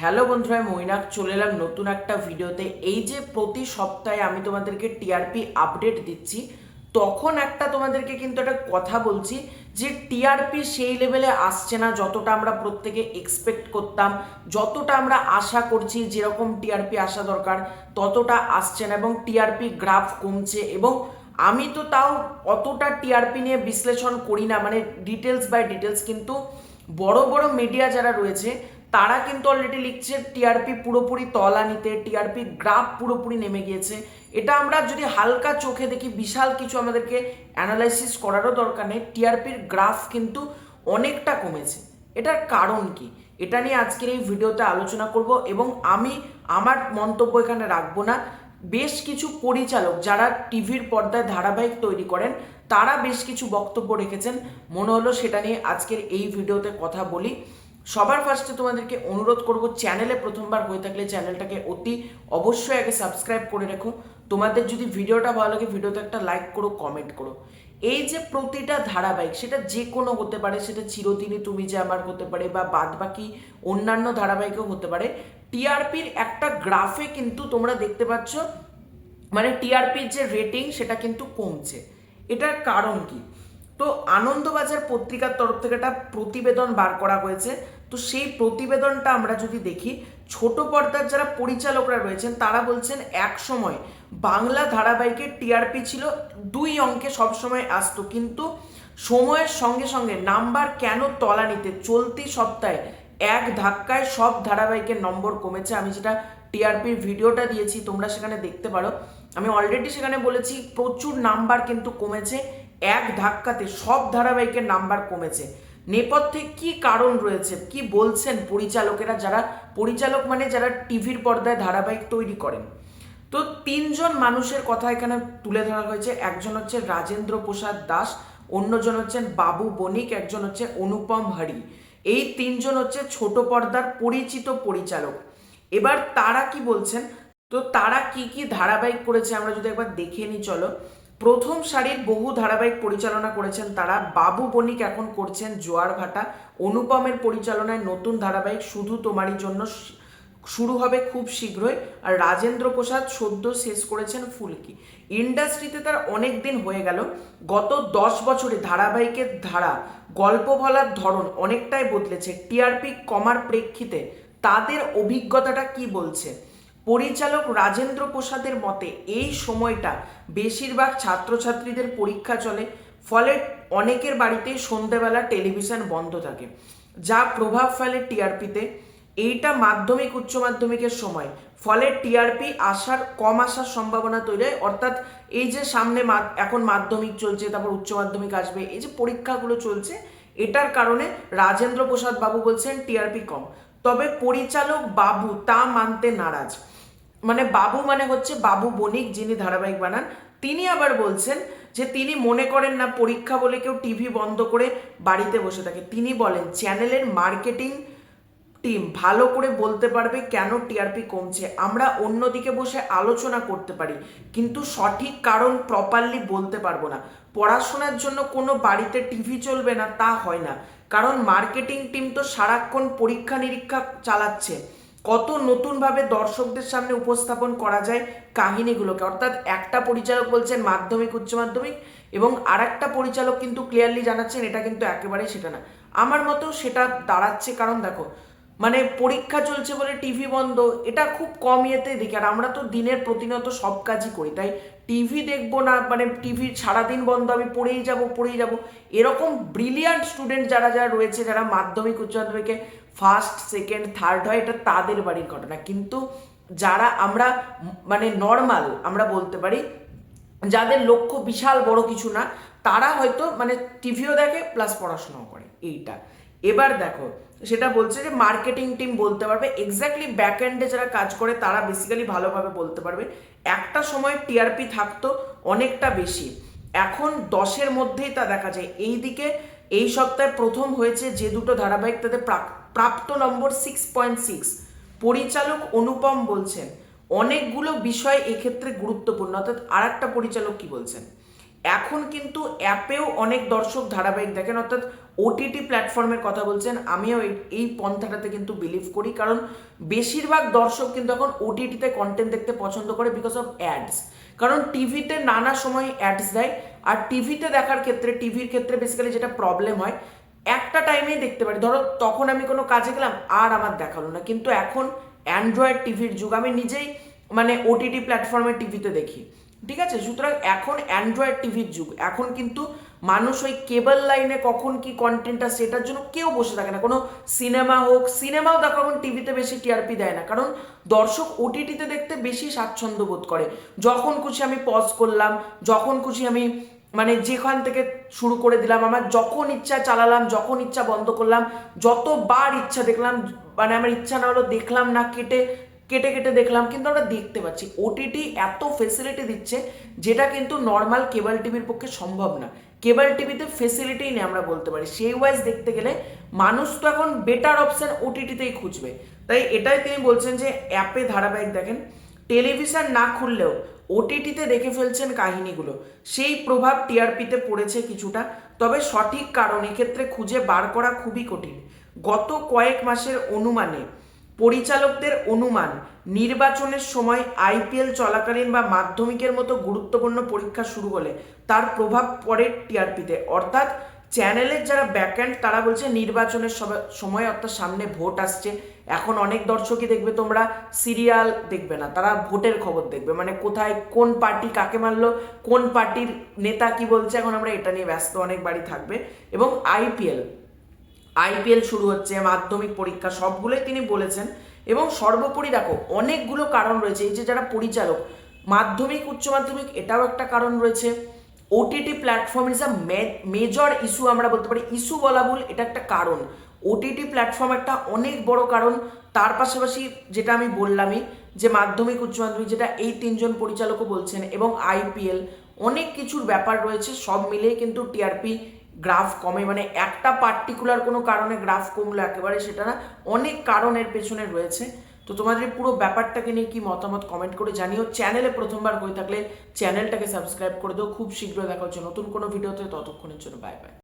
Hello বন্ধুরা, মৈনাক চলে এলাম নতুন একটা ভিডিওতে। এই যে প্রতি সপ্তাহে আমি তোমাদেরকে টিআরপি আপডেট দিচ্ছি, তখন একটা তোমাদেরকে কিন্তু একটা কথা বলছি যে টিআরপি সেই লেভেলে আসছে না যতটা আমরা প্রত্যেকে এক্সপেক্ট করতাম, যতটা আমরা আশা করছি যেরকম টিআরপি আসা দরকার ততটা আসছে না এবং টিআরপি গ্রাফ কমছে। এবং আমি তো তাও অতটা টিআরপি নিয়ে বিশ্লেষণ করি না, মানে ডিটেলস বাই ডিটেলস, কিন্তু বড় বড় মিডিয়া যারা রয়েছে তারা কিন্তু অলরেডি লিখছে টিআরপি পুরোপুরি তলানিতে, টিআরপি গ্রাফ পুরোপুরি নেমে গিয়েছে। এটা আমরা যদি হালকা চোখে দেখি, বিশাল কিছু আমাদেরকে অ্যানালাইসিস করারও দরকার নেই, টিআরপির গ্রাফ কিন্তু অনেকটা কমেছে। এটার কারণ কি, এটা নিয়ে আজকের এই ভিডিওতে আলোচনা করব। এবং আমি আমার মন্তব্য এখানে রাখবো না, বেশ কিছু পরিচালক যারা টিভির পর্দায় ধারাবাহিক তৈরি করেন তারা বেশ কিছু বক্তব্য রেখেছেন, মনে হলো সেটা নিয়ে আজকের এই ভিডিওতে কথা বলি। সবার ফার্স্টে তোমাদেরকে অনুরোধ করব, চ্যানেলে প্রথমবার হয়ে থাকলে চ্যানেলটাকে অতি অবশ্যই আগে সাবস্ক্রাইব করে রেখো। তোমাদের যদি ভিডিওটা ভালো লাগে ভিডিওতে একটা লাইক করো, কমেন্ট করো। এই যে প্রতিটা ধারাবাহিক, সেটা যে কোনো হতে পারে, সেটা চিরদিনই তুমি যে আমার হতে পারে বা বাদ বাকি অন্যান্য ধারাবাহিকও হতে পারে, টিআরপির একটা গ্রাফে কিন্তু তোমরা দেখতে পাচ্ছ মানে টিআরপির যে রেটিং সেটা কিন্তু কমছে। এটার কারণ কি? তো আনন্দবাজার পত্রিকার তরফ থেকে একটা প্রতিবেদন বার করা হয়েছে। তো সেই প্রতিবেদনটা আমরা যদি দেখি, ছোট পর্দার যারা পরিচালকরা রয়েছেন তারা বলছেন এক সময় বাংলা ধারাবাহিকের টিআরপি ছিল 2 অঙ্কে সবসময় আসতো, কিন্তু সময়ের সঙ্গে সঙ্গে নাম্বার কেন তলানিতে, চলতি সপ্তাহে এক ধাক্কায় সব ধারাবাহিকের নম্বর কমেছে। আমি যেটা টিআরপির ভিডিওটা দিয়েছি তোমরা সেখানে দেখতে পারো, আমি অলরেডি সেখানে বলেছি প্রচুর নাম্বার কিন্তু কমেছে, এক ধাক্কাতে সব ধারাবাহিকের নাম্বার কমেছে। নেপথ্যে কি কারণ রয়েছে, কি বলছেন পরিচালকেরা, যারা পরিচালক মানে যারা টিভির পর্দায় ধারাবাহিক তৈরি করেন। তো 3জন মানুষের কথা এখানে তুলে ধরা হয়েছে। একজন হচ্ছে রাজেন্দ্র প্রসাদ দাস, অন্যজন হচ্ছেন বাবু বণিক, একজন হচ্ছে অনুপম হরি। এই 3জন হচ্ছে ছোট পর্দার পরিচিত পরিচালক। এবার তারা কি বলছেন, তো তারা কি কি ধারাবাহিক করেছে আমরা যদি একবার দেখে নিই চলো। প্রথম সারির বহু ধারাবাহিক পরিচালনা করেছেন তারা। বাবু বণিক এখন করছেন জোয়ার ভাটা। অনুপমের পরিচালনায় নতুন ধারাবাহিক শুধু তোমারই জন্য শুরু হবে খুব শীঘ্রই। আর রাজেন্দ্র প্রসাদ সদ্য শেষ করেছেন ফুলকি। ইন্ডাস্ট্রিতে তার অনেক দিন হয়ে গেল, গত 10 বছরে ধারাবাহিকের ধারা, গল্প বলার ধরন অনেকটাই বদলেছে। টিআরপি কমার প্রেক্ষিতে তাদের অভিজ্ঞতাটা কি বলছে। পরিচালক রাজেন্দ্র প্রসাদের মতে এই সময়টা বেশিরভাগ ছাত্রছাত্রীদের পরীক্ষা চলে, ফলে অনেকের বাড়িতেই সন্ধ্যেবেলা টেলিভিশন বন্ধ থাকে, যা প্রভাব ফেলে টিআরপিতে। এইটা মাধ্যমিক উচ্চ মাধ্যমিকের সময়, ফলে টিআরপি কম আসার সম্ভাবনা তৈরি হয়। অর্থাৎ এই যে সামনে এখন মাধ্যমিক চলছে, তারপর উচ্চ মাধ্যমিক আসবে, এই যে পরীক্ষাগুলো চলছে, এটার কারণে রাজেন্দ্র প্রসাদ বাবু বলছেন টিআরপি কম। তবে পরিচালক বাবু তা মানতে নারাজ। মানে বাবু মানে হচ্ছে বাবু বণিক, যিনি ধারাবাহিক বানান। তিনি আবার বলছেন যে তিনি মনে করেন না পরীক্ষা বলে কেউ টিভি বন্ধ করে বাড়িতে বসে থাকে। তিনি বলেন চ্যানেলের মার্কেটিং টিম ভালো করে বলতে পারবে কেন টিআরপি কমছে। আমরা অন্যদিকে বসে আলোচনা করতে পারি, কিন্তু সঠিক কারণ প্রপারলি বলতে পারবো না। পড়াশোনার জন্য কোনো বাড়িতে টিভি চলবে না তা হয় না, কারণ মার্কেটিং টিম তো সারাক্ষণ পরীক্ষা নিরীক্ষা চালাচ্ছে কত নতুনভাবে দর্শকদের সামনে উপস্থাপন করা যায় কাহিনীগুলোকে। অর্থাৎ একটা পরিচালক বলছেন মাধ্যমিক উচ্চ মাধ্যমিক, এবং আর একটা পরিচালক কিন্তু ক্লিয়ারলি জানাচ্ছেন এটা কিন্তু একেবারেই সেটা না। আমার মতো সেটা দাঁড়াচ্ছে, কারণ দেখো মানে পরীক্ষা চলছে বলে টিভি বন্ধ, এটা খুব কম ইয়েতে দেখি। আর আমরা তো দিনের প্রতিনিয়ত সব কাজই করি, তাই টিভি দেখবো না মানে টিভি সারাদিন বন্ধ, আমি পড়েই যাব। এরকম ব্রিলিয়ান্ট স্টুডেন্ট যারা যারা রয়েছে, যারা মাধ্যমিক উচ্চ মাধ্যমিকে ফার্স্ট সেকেন্ড থার্ড হয়, এটা তাদের বাড়ির ঘটনা। কিন্তু যারা আমরা মানে নর্মাল, আমরা বলতে পারি যাদের লক্ষ্য বিশাল বড় কিছু না, তারা হয়তো মানে টিভিও দেখে প্লাস পড়াশোনাও করে এইটা। এবার দেখো সেটা বলছে যে মার্কেটিং টিম বলতে পারবে, এক্স্যাক্টলি ব্যাক এন্ডে যারা কাজ করে তারা বেসিক্যালি ভালোভাবে বলতে পারবে। একটা সময় টিআরপি থাকতো অনেকটা বেশি, এখন 10-এর মধ্যেই তা দেখা যায়। এই দিকে এই সপ্তাহে প্রথম হয়েছে যে দুটো ধারাবাহিক, তাদের প্রাপ্ত নম্বর 6.6। পরিচালক অনুপম বলছেন অনেকগুলো বিষয় এক্ষেত্রে গুরুত্বপূর্ণ। অর্থাৎ আর একটা পরিচালক কি বলছেন, এখন কিন্তু অ্যাপেও অনেক দর্শক ধারাবাহিক দেখেন, অর্থাৎ ওটিটি প্ল্যাটফর্মের কথা বলছেন। আমিও এই পন্থাটাতে কিন্তু বিলিভ করি, কারণ বেশিরভাগ দর্শক কিন্তু এখন ওটিটিতে কন্টেন্ট দেখতে পছন্দ করে বিকজ অফ অ্যাডস। কারণ টিভিতে নানা সময় অ্যাডস দেয়, আর টিভিতে দেখার ক্ষেত্রে, টিভির ক্ষেত্রে বেসিক্যালি যেটা প্রবলেম হয়, একটা টাইমেই দেখতে পারি। ধরো তখন আমি কোনো কাজে গেলাম আর আমার দেখালো না, কিন্তু এখন অ্যান্ড্রয়েড টিভির যুগ, আমি নিজেই মানে ওটিটি প্ল্যাটফর্মে টিভিতে দেখি, ঠিক আছে। সুতরাং এখন অ্যান্ড্রয়েড টিভির যুগ, এখন কিন্তু মানুষ ওই কেবল লাইনে কখন কি কন্টেন্ট আসছে সেটার জন্য কেউ বসে থাকে না। কোনো সিনেমা হোক, সিনেমাও দেখো এখন টিভিতে বেশি টিআরপি দেয় না, কারণ দর্শক ওটিটিতে দেখতে বেশি স্বাচ্ছন্দ্য বোধ করে। যখন খুশি আমি পজ করলাম, যখন খুশি আমি মানে যেখান থেকে শুরু করে দিলাম, আমার যখন ইচ্ছা চালালাম, যখন ইচ্ছা বন্ধ করলাম, যতবার ইচ্ছা দেখলাম, মানে আমার ইচ্ছা না হলো দেখলাম না, কেটে কেটে কেটে দেখলাম, কিন্তু আমরা দেখতে পাচ্ছি। ওটিটি এত ফেসিলিটি দিচ্ছে যেটা কিন্তু নর্মাল কেবল টিভির পক্ষে সম্ভব না। কেবল টিভিতে ফেসিলিটিই নেই আমরা বলতে পারি। সেই ওয়াইজ দেখতে গেলে মানুষ তো এখন বেটার অপশন ওটিটিতেই খুঁজবে। তাই এটাই তিনি বলছেন যে অ্যাপে ধারাবাহিক দেখেন, টেলিভিশন না খুললেও ওটিটিতে দেখে ফেলছেন কাহিনীগুলো। সেই প্রভাব টিআরপিতে পড়েছে কিছুটা, তবে সঠিক কারণ এক্ষেত্রে খুঁজে বার করা খুবই কঠিন। গত কয়েক মাসের অনুমানে, পরিচালকদের অনুমান, নির্বাচনের সময়, আইপিএল চলাকালীন বা মাধ্যমিকের মতো গুরুত্বপূর্ণ পরীক্ষা শুরু হলে তার প্রভাব পড়ে টিআরপিতে। অর্থাৎ চ্যানেলের যারা ব্যাকএন্ড তারা বলছে নির্বাচনের সময়, অর্থাৎ সামনে ভোট আসছে, এখন অনেক দর্শকই দেখবে তোমরা সিরিয়াল দেখবে না, তারা ভোটের খবর দেখবে, মানে কোথায় কোন পার্টি কাকে মারলো, কোন পার্টির নেতা কি বলছে, এখন আমরা এটা নিয়ে ব্যস্ত অনেক বাড়ি থাকবে। এবং আইপিএল শুরু হচ্ছে, মাধ্যমিক পরীক্ষা, সবগুলোই তিনি বলেছেন। এবং সর্বোপরি দেখো অনেকগুলো কারণ রয়েছে। এই যে যারা পরিচালক, মাধ্যমিক উচ্চ মাধ্যমিক, এটাও একটা কারণ রয়েছে। OTT platform is a major issue, আমরা বলতে পারি ইস্যু বলা ভুল, এটা একটা কারণ। ওটিটি প্ল্যাটফর্ম একটা অনেক বড় কারণ। তার পাশাপাশি যেটা আমি বললামই যে মাধ্যমিক উচ্চ মাধ্যমিক, যেটা এই তিনজন পরিচালকও বলছেন, এবং আইপিএল, অনেক কিছুর ব্যাপার রয়েছে। সব মিলিয়ে কিন্তু টিআরপি গ্রাফ কমে, মানে একটা পার্টিকুলার কোনো কারণে গ্রাফ কমলো একেবারে সেটা না, অনেক কারণের পেছনে রয়েছে। তো তোমাদের পুরো ব্যাপারটাকে নিয়ে কি মতামত কমেন্ট করে জানিও। চ্যানেলে প্রথমবার হয়ে থাকলে চ্যানেলটাকে সাবস্ক্রাইব করে দাও। খুব শীঘ্রই দেখা হচ্ছে নতুন কোনো ভিডিওতে, ততক্ষণের জন্য বাই বাই।